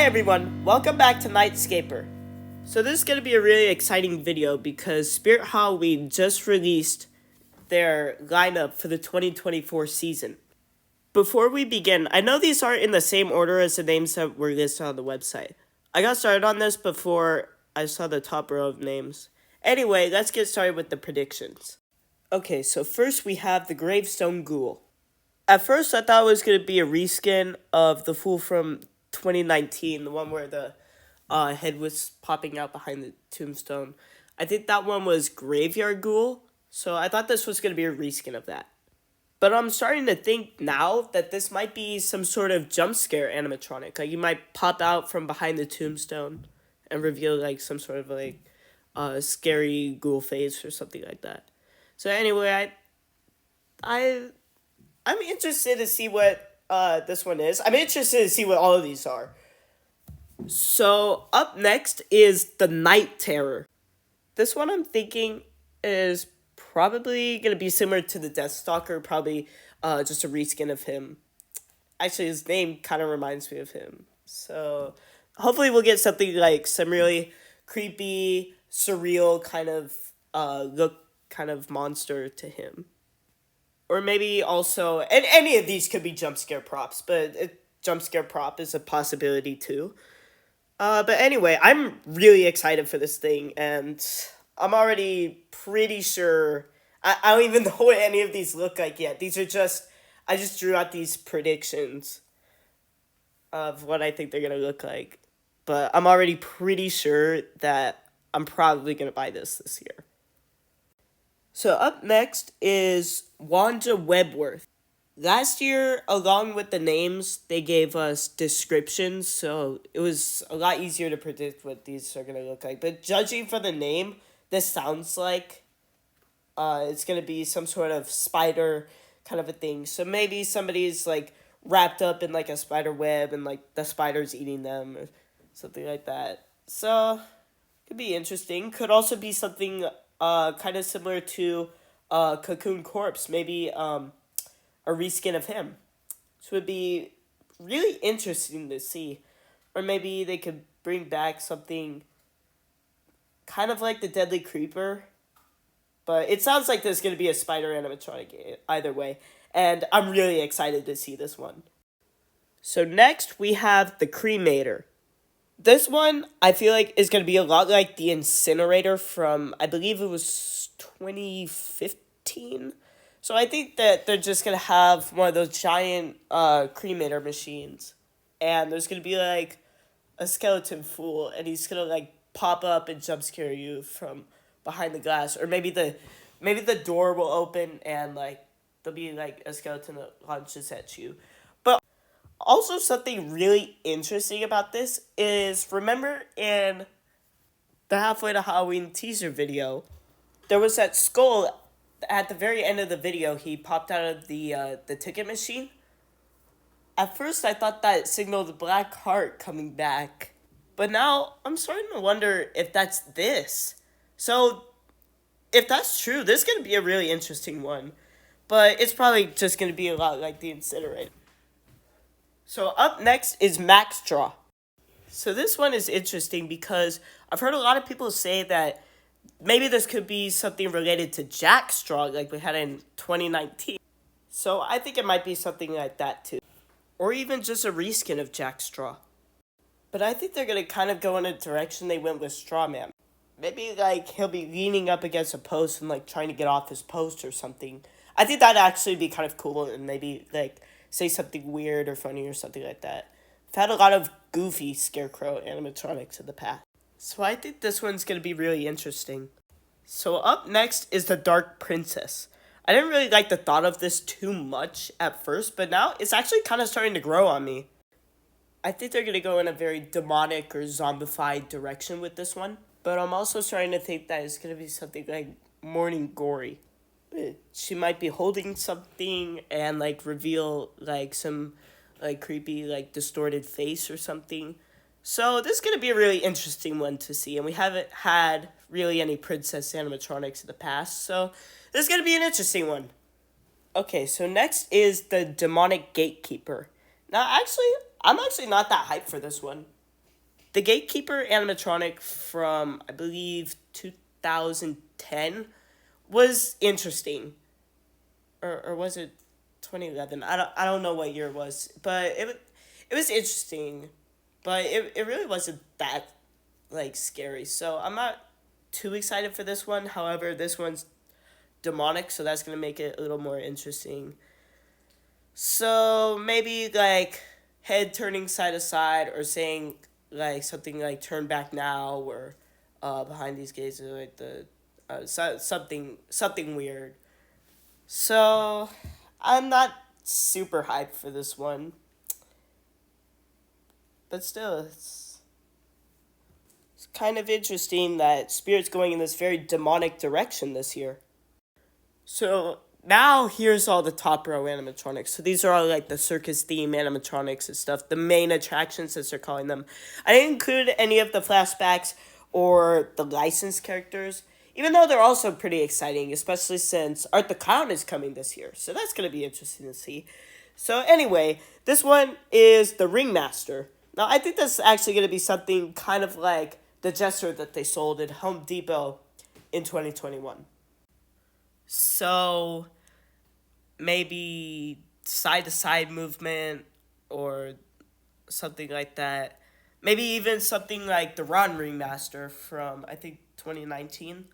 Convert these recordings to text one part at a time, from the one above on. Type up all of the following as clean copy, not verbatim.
Hi everyone, welcome back to Nightscaper. So this is going to be a really exciting video because Spirit Halloween just released their lineup for the 2024 season. Before we begin, I know these aren't in the same order as the names that were listed on the website. I got started on this before I saw the top row of names. Anyway, let's get started with the predictions. Okay, so first we have the Gravestone Ghoul. At first I thought it was going to be a reskin of the Fool from 2019, the one where the head was popping out behind the tombstone. I think that one was Graveyard Ghoul, so I thought this was going to be a reskin of that. But I'm starting to think now that this might be some sort of jump scare animatronic. Like, you might pop out from behind the tombstone and reveal, like, some sort of, like, scary ghoul face or something like that. So anyway, I'm interested to see what this one is. I'm interested to see what all of these are. So up next is the Night Terror. This one I'm thinking is probably going to be similar to the Deathstalker, probably just a reskin of him. Actually, his name kind of reminds me of him. So hopefully we'll get something like some really creepy, surreal kind of look, kind of monster to him. Or maybe also, and any of these could be jump scare props, but a jump scare prop is a possibility too. But anyway, I'm really excited for this thing, and I'm already pretty sure, I don't even know what any of these look like yet. These are just, I just drew out these predictions of what I think they're going to look like. But I'm already pretty sure that I'm probably going to buy this year. So up next is Wanda Webworth. Last year, along with the names, they gave us descriptions, so it was a lot easier to predict what these are going to look like. But judging from the name, this sounds like it's going to be some sort of spider kind of a thing. So maybe somebody's, like, wrapped up in, like, a spider web and, like, the spider's eating them or something like that. So, could be interesting. Could also be something kind of similar to Cocoon Corpse. Maybe a reskin of him. So it would be really interesting to see. Or maybe they could bring back something kind of like the Deadly Creeper. But it sounds like there's going to be a spider animatronic either way. And I'm really excited to see this one. So next we have the Cremator. This one, I feel like, is going to be a lot like the Incinerator from, I believe it was 2015. So I think that they're just going to have one of those giant cremator machines. And there's going to be, like, a skeleton fool. And he's going to, like, pop up and jump scare you from behind the glass. Or maybe the door will open and, like, there'll be, like, a skeleton that launches at you. But also something really interesting about this is, remember in the Halfway to Halloween teaser video, there was that skull. At the very end of the video, he popped out of the ticket machine. At first, I thought that signaled Black Heart coming back. But now, I'm starting to wonder if that's this. So, if that's true, this is going to be a really interesting one. But it's probably just going to be a lot like the Incinerator. So, up next is Maxstraw. So, this one is interesting because I've heard a lot of people say that maybe this could be something related to Jack Straw like we had in 2019. So I think it might be something like that too. Or even just a reskin of Jack Straw. But I think they're going to kind of go in a direction they went with Strawman. Maybe, like, he'll be leaning up against a post and, like, trying to get off his post or something. I think that'd actually be kind of cool and maybe, like, say something weird or funny or something like that. I've had a lot of goofy Scarecrow animatronics in the past. So I think this one's going to be really interesting. So up next is the Dark Princess. I didn't really like the thought of this too much at first, but now it's actually kind of starting to grow on me. I think they're going to go in a very demonic or zombified direction with this one. But I'm also starting to think that it's going to be something like Morning Gory. She might be holding something and, like, reveal, like, some, like, creepy, like, distorted face or something. So this is going to be a really interesting one to see, and we haven't had really any princess animatronics in the past, so this is going to be an interesting one. Okay, so next is the Demonic Gatekeeper. Now, I'm actually not that hyped for this one. the Gatekeeper animatronic from, I believe, 2010 was interesting. Or was it 2011? I don't know what year it was, but it was interesting, but it really wasn't that like scary. So I'm not too excited for this one. However, this one's demonic, so that's gonna make it a little more interesting. So maybe like head turning side to side, or saying like something like "turn back now," or behind these gates, or like the something weird. So I'm not super hyped for this one, but still, it's kind of interesting that Spirit's going in this very demonic direction this year. So now here's all the top row animatronics. So these are all like the circus theme animatronics and stuff, the main attractions as they're calling them. I didn't include any of the flashbacks or the licensed characters, even though they're also pretty exciting, especially since Art the Clown is coming this year. So that's going to be interesting to see. So anyway, this one is the Ringmaster. Now I think that's actually going to be something kind of like the Jester that they sold at Home Depot in 2021. So maybe side to side movement or something like that. Maybe even something like the Ron Ringmaster from, I think, 2019.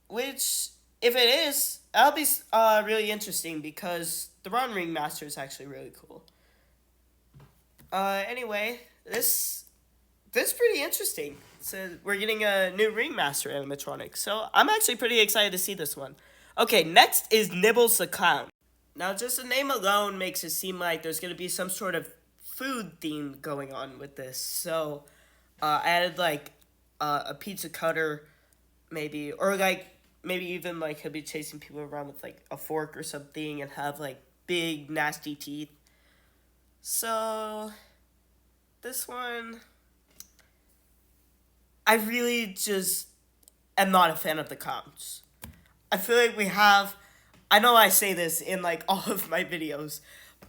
Which, if it is, that'll be really interesting because the Ron Ringmaster is actually really cool. Anyway, this is pretty interesting. So we're getting a new Ringmaster animatronic. So I'm actually pretty excited to see this one. Okay, next is Nibbles the Clown. Now, just the name alone makes it seem like there's going to be some sort of food theme going on with this. So I added like a pizza cutter, maybe, or like maybe even like he'll be chasing people around with like a fork or something and have like big nasty teeth. So this one, I really just am not a fan of the clowns. I feel like I know I say this in like all of my videos,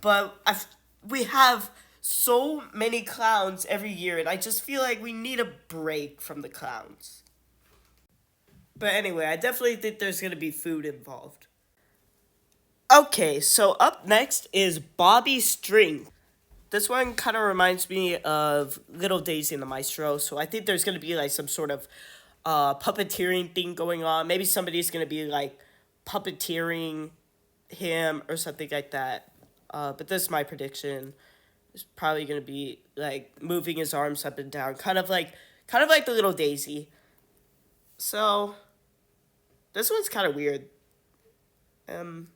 but we have so many clowns every year, and I just feel like we need a break from the clowns. But anyway, I definitely think there's going to be food involved. Okay, so up next is Bobby String. This one kind of reminds me of Little Daisy and the Maestro, so I think there's going to be like some sort of puppeteering thing going on. Maybe somebody's going to be like puppeteering him or something like that. But this is my prediction. It's probably going to be like moving his arms up and down, kind of like the Little Daisy. So this one's kind of weird. I mean,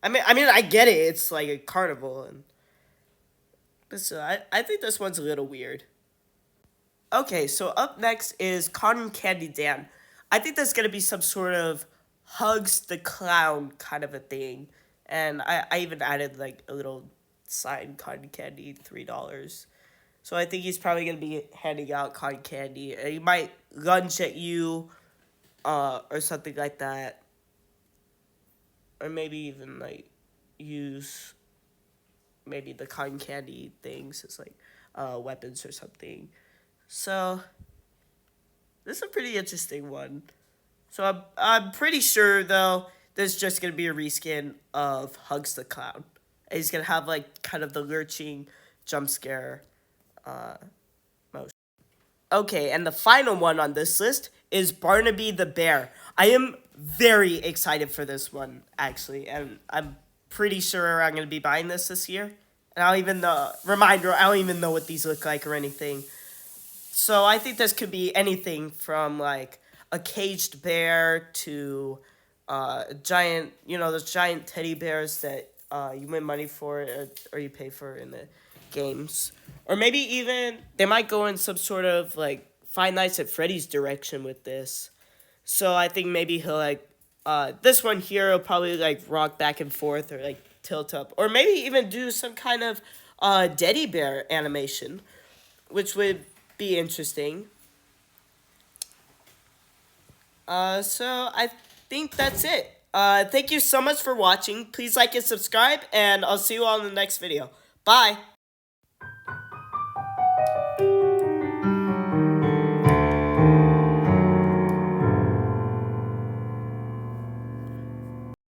I get it. It's like a carnival, but still, I think this one's a little weird. Okay, so up next is Cotton Candy Dan. I think that's gonna be some sort of Hugs the Clown kind of a thing, and I even added like a little signed cotton candy, $3. So I think he's probably gonna be handing out cotton candy, and he might lunge at you, or something like that, or maybe even like use maybe the cotton candy things as like weapons or something. So this is a pretty interesting one. So I'm pretty sure though there's just gonna be a reskin of Hugs the Clown. And he's gonna have like kind of the lurching jump scare motion. Okay, and the final one on this list is Barnaby the Bear. I am very excited for this one, actually, and I'm pretty sure I'm going to be buying this year. And I don't even know what these look like or anything. So I think this could be anything from, like, a caged bear to a giant, those giant teddy bears that you win money for or you pay for in the games. Or maybe even they might go in some sort of like Five Nights at Freddy's direction with this. So I think maybe he'll like this one here will probably like rock back and forth or like tilt up. Or maybe even do some kind of teddy bear animation, which would be interesting. So I think that's it. Thank you so much for watching. Please like and subscribe, and I'll see you all in the next video. Bye!